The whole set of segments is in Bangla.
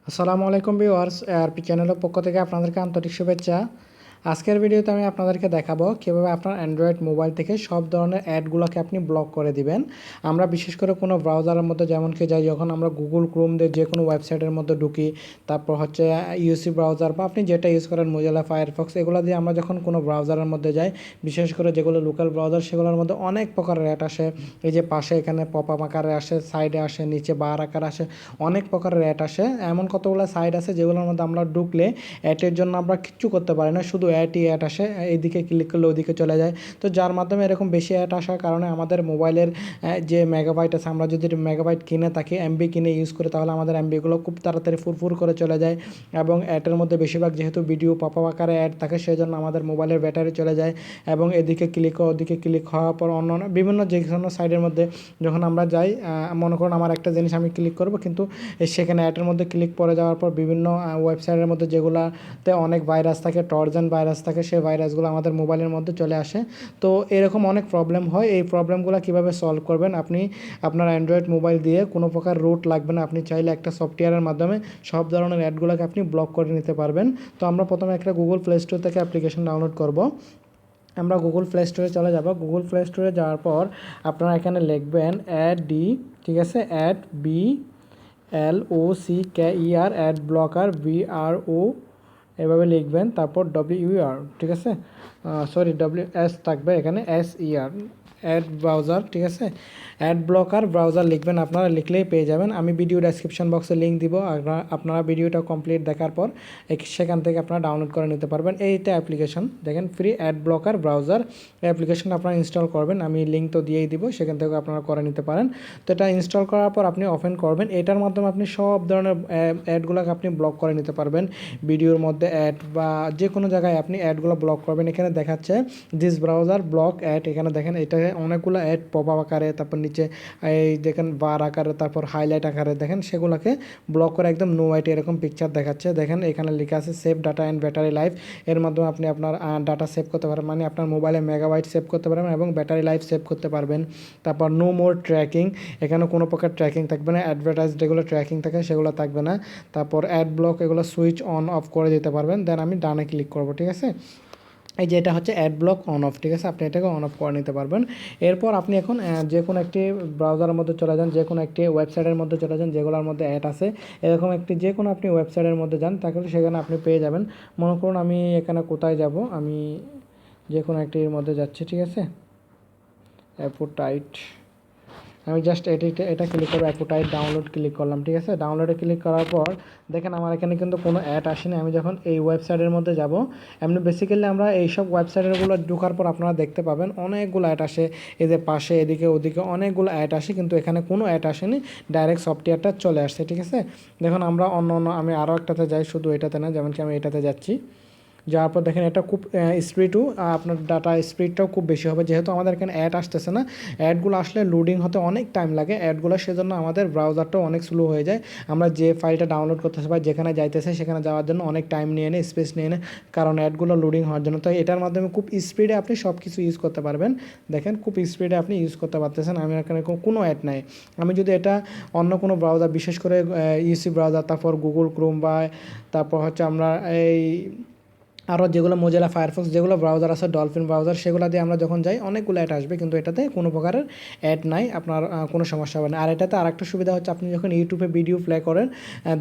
আসসালামু আলাইকুম ভিউয়ার্স, আরপি চ্যানেলের পক্ষ থেকে আপনাদেরকে আন্তরিক শুভেচ্ছা। আজকের ভিডিওতে আমি আপনাদেরকে দেখাবো কীভাবে আপনার অ্যান্ড্রয়েড মোবাইল থেকে সব ধরনের অ্যাডগুলোকে আপনি ব্লক করে দিবেন। আমরা বিশেষ করে কোনো ব্রাউজারের মধ্যে যেমন কি যাই, যখন আমরা গুগল ক্রোম দিয়ে যে কোনো ওয়েবসাইটের মধ্যে ঢুকি, তারপর হচ্ছে ইউসি ব্রাউজার বা আপনি যেটা ইউজ করেন মোজিলা ফায়ারফক্স, এগুলো দিয়ে আমরা যখন কোনো ব্রাউজারের মধ্যে যাই, বিশেষ করে যেগুলো লোকাল ব্রাউজার, সেগুলোর মধ্যে অনেক প্রকারের অ্যাড আসে। এই যে পাশে এখানে পপ আপ আকারে আসে, সাইডে আসে, নিচে বার আকারে আসে, অনেক প্রকারের অ্যাড আসে। এমন কতগুলো সাইট আছে যেগুলোর মধ্যে আমরা ঢুকলে অ্যাডের জন্য আমরা কিচ্ছু করতে পারি না, শুধু অ্যাড আসে, এইদিকে ক্লিক করলে ওইদিকে চলে যায়। তো যার মাধ্যমে এরকম বেশি অ্যাড আসার কারণে আমাদের মোবাইলের যে মেগাবাইট আছে, আমরা যদি মেগাবাইট কিনে থাকি, এমবি কিনে ইউজ করি, তাহলে আমাদের এমবিগুলো খুব তাড়াতাড়ি ফুরফুর করে চলে যায়। এবং অ্যাডের মধ্যে বেশিরভাগ যেহেতু ভিডিও পপ আপ আকারে অ্যাড থাকে, সেই জন্য আমাদের মোবাইলের ব্যাটারি চলে যায়। এবং এদিকে ক্লিক ওদিকে ক্লিক হওয়ার পর অন্য বিভিন্ন যে কোনো সাইডের মধ্যে যখন আমরা যাই, মনে করুন আমার একটা জিনিস আমি ক্লিক করব, কিন্তু সেখানে অ্যাডের মধ্যে ক্লিক করে যাওয়ার পর বিভিন্ন ওয়েবসাইটের মধ্যে যেগুলোতে অনেক ভাইরাস থাকে, ট্রোজান ভাইরাস থাকে, সেই ভাইরাসগুলো আমাদের মোবাইলের মধ্যে চলে আসে। তো এরকম অনেক প্রবলেম হয়। এই প্রবলেমগুলো কীভাবে সলভ করবেন? আপনি আপনার অ্যান্ড্রয়েড মোবাইল দিয়ে কোনো প্রকার রুট লাগবে না, আপনি চাইলে একটা সফটওয়্যারের মাধ্যমে সব ধরনের অ্যাডগুলোকে আপনি ব্লক করে নিতে পারবেন। তো আমরা প্রথমে একটা গুগল প্লে স্টোর থেকে অ্যাপ্লিকেশন ডাউনলোড করব। আমরা গুগল প্লে স্টোরে চলে যাব। গুগল প্লে স্টোরে যাওয়ার পর আপনারা এখানে লিখবেন অ্যাড ডি, ঠিক আছে, ad BLOCKER, ad blocker BRO, এভাবে লিখবেন। তারপর WR, ঠিক আছে, সরি WS থাকবে এখানে, SER, অ্যাড ব্রাউজার, ঠিক আছে, অ্যাড ব্লকার ব্রাউজার লিখবেন। আপনারা লিখলেই পেয়ে যাবেন। আমি ভিডিও ডেসক্রিপশন বক্সে লিঙ্ক দিব, আপনারা ভিডিওটা কমপ্লিট দেখার পর সেখান থেকে আপনারা ডাউনলোড করে নিতে পারবেন। এইটা অ্যাপ্লিকেশন দেখেন, ফ্রি অ্যাড ব্লকার ব্রাউজার অ্যাপ্লিকেশনটা আপনারা ইনস্টল করবেন। আমি লিঙ্ক তো দিয়েই দিব, সেখান থেকে আপনারা করে নিতে পারেন। তো এটা ইনস্টল করার পর আপনি ওপেন করবেন। এটার মাধ্যমে আপনি সব ধরনের অ্যাডগুলোকে আপনি ব্লক করে নিতে পারবেন। ভিডিওর মধ্যে অ্যাড বা যে কোনো জায়গায় আপনি অ্যাডগুলো ব্লক করবেন। এখানে দেখাচ্ছে দিস ব্রাউজার ব্লক অ্যাড, এখানে দেখেন এটা অনেকগুলো অ্যাড পপ আপ আকারে, তারপর নিচে এই দেখেন বার আকারে, তারপর হাইলাইট আকারে দেখেন, সেগুলোকে ব্লক করে একদম নো হোয়াইট এরকম পিকচার দেখাচ্ছে। দেখেন এখানে লেখা আছে save data and battery life. এর মাধ্যমে আপনি আপনার ডাটা সেভ করতে পারবেন, মানে আপনার মোবাইলে মেগাবাইট সেভ করতে পারবেন এবং ব্যাটারি লাইফ সেভ করতে পারবেন। তারপর নো মোর ট্র্যাকিং, এখানে কোনো প্রকার ট্র্যাকিং থাকবে না, অ্যাডভার্টাইজ যেগুলো ট্র্যাকিং থাকে সেগুলো থাকবে না। তারপর অ্যাড ব্লক, এগুলো সুইচ অন অফ করে দিতে পারবেন। দেন আমি ডানে ক্লিক করব, ঠিক আছে। এই যে এটা হচ্ছে অ্যাড ব্লক অন অফ, ঠিক আছে, আপনি এটাকে অন অফ করে নিতে পারবেন। এরপর আপনি এখন যে কোনো একটি ব্রাউজারের মধ্যে চলে যান, যে কোনো একটি ওয়েবসাইটের মধ্যে চলে যান যেগুলোর মধ্যে অ্যাড আছে, এরকম একটি যে কোনো আপনি ওয়েবসাইটের মধ্যে যান, তাহলে সেখানে আপনি পেয়ে যাবেন। মনে করুন আমি এখানে কোথায় যাব, আমি যে কোনো একটির মধ্যে যাচ্ছি, ঠিক আছে, অ্যাপোটাইট, আমি জাস্ট এটা ক্লিক করবো, অ্যাপোটাইট ডাউনলোড ক্লিক করলাম, ঠিক আছে। ডাউনলোডে ক্লিক করার পর দেখেন আমার এখানে কিন্তু কোনো অ্যাড আসেনি। আমি যখন এই ওয়েবসাইটের মধ্যে যাব, এমনি বেসিক্যালি আমরা এইসব ওয়েবসাইটেরগুলো ঢোকার পর আপনারা দেখতে পাবেন অনেকগুলো অ্যাড আসে, এদের পাশে এদিকে ওদিকে অনেকগুলো অ্যাড আসে, কিন্তু এখানে কোনো অ্যাড আসেনি, ডাইরেক্ট সফটওয়্যারটা চলে আসছে, ঠিক আছে। দেখুন আমরা অন্য আমি আরও একটাতে যাই, শুধু এটাতে না, যেমন কি আমি এটাতে যাচ্ছি। যাওয়ার পর দেখেন এটা খুব স্পিডও, আপনার ডাটা স্পিডটাও খুব বেশি হবে, যেহেতু আমাদের এখানে অ্যাড আসতেছে না। অ্যাডগুলো আসলে লোডিং হতে অনেক টাইম লাগে অ্যাডগুলো, সেজন্য আমাদের ব্রাউজারটাও অনেক স্লো হয়ে যায়। আমরা যে ফাইলটা ডাউনলোড করতেছে বা যেখানে যাইতেছে সেখানে যাওয়ার জন্য অনেক টাইম নিয়ে নেয়, স্পেস নিয়ে নেয়, কারণ অ্যাডগুলো লোডিং হওয়ার জন্য। তো এটার মাধ্যমে খুব স্পিডে আপনি সব কিছু ইউজ করতে পারবেন। দেখেন খুব স্পিডে আপনি ইউজ করতে পারতেছেন। আমি এখানে কোনো অ্যাড নাই। আমি যদি এটা অন্য কোনো ব্রাউজার, বিশেষ করে ইউসি ব্রাউজার, তারপর গুগল ক্রোম বা তারপর হচ্ছে আমরা এই আরও যেগুলো মোজিলা ফায়ারফক্স যেগুলো ব্রাউজার আছে, ডলফিন ব্রাউজার, সেগুলো দিয়ে আমরা যখন যাই অনেকগুলো অ্যাড আসবে, কিন্তু এটাতে কোনো প্রকারের অ্যাড নাই, আপনার কোনো সমস্যা হবে না। আর এটাতে আরেকটা সুবিধা হচ্ছে, আপনি যখন ইউটিউবে ভিডিও প্লে করেন,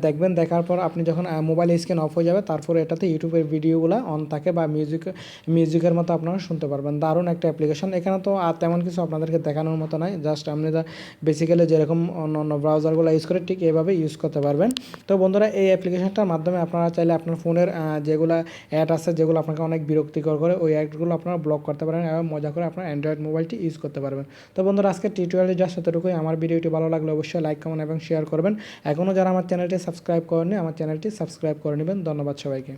দেখবেন, দেখার পর আপনি যখন মোবাইল স্ক্রিন অফ হয়ে যাবে, তারপরে এটাতে ইউটিউবের ভিডিওগুলো অন থাকে বা মিউজিকের মতো আপনারা শুনতে পারবেন। দারুণ একটা অ্যাপ্লিকেশন। এখানে তো আর তেমন কিছু আপনাদেরকে দেখানোর মতো নাই, জাস্ট আপনি বেসিক্যালি যেরকম অন্য অন্য ব্রাউজারগুলো ইউজ করে ঠিক এভাবে ইউজ করতে পারবেন। তো বন্ধুরা, এই অ্যাপ্লিকেশনটার মাধ্যমে আপনারা চাইলে আপনার ফোনের যেগুলো অ্যাড আছে, যেগুলো আপনাকে অনেক বিরক্তিকর করে, ওই অ্যাডগুলো আপনারা ব্লক করতে পারেন এবং মজা করে আপনার অ্যান্ড্রয়েড মোবাইলটি ইউজ করতে পারবেন। তো বন্ধুরা, আজকে টিউটোরিয়ালে জাস্ট এতটুকুই। আমার ভিডিওটি ভালো লাগলে অবশ্যই লাইক, কমেন্ট এবং শেয়ার করবেন। এখনও যারা আমার চ্যানেলটি সাবস্ক্রাইব করেননি, আমার চ্যানেলটি সাবস্ক্রাইব করে নেবেন। ধন্যবাদ সবাইকে।